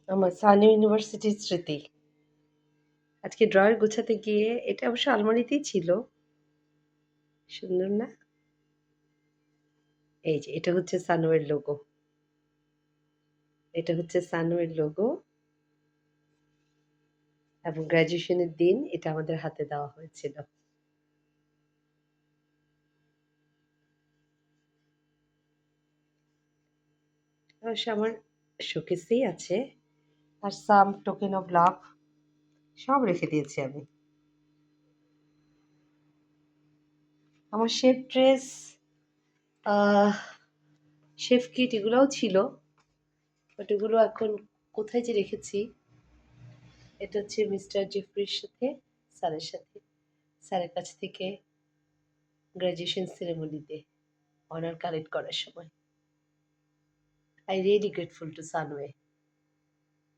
আমার সান ইউনিভার্সিটির স্মৃতি। আজকে ড্রয়ার গোছাতে গিয়ে এটা অবশ্য আলমারিতেই ছিল। সুন্দর না? এই যে এটা হচ্ছে সানওয়ের লোগো। এটা হচ্ছে সানওয়ের লোগো এবং গ্র্যাজুয়েশনের দিন এটা আমাদের হাতে দেওয়া হয়েছিল। অবশ্য আমার শোকেসেই আছে। আর সাম টোকেন অফ লাভ সব রেখে দিয়েছি আমি। আমার শেফ ড্রেস, আহ শেফ কিট এগুলোও ছিল। বাট এগুলো এখন কোথায় যে রেখেছি? এটা হচ্ছে মিস্টার জেফরির সাথে, স্যারের সাথে, স্যারের কাছ থেকে গ্র্যাজুয়েশন সেরেমনিতে অনার কালেক্ট করার সময়। I really grateful to সানওয়ে।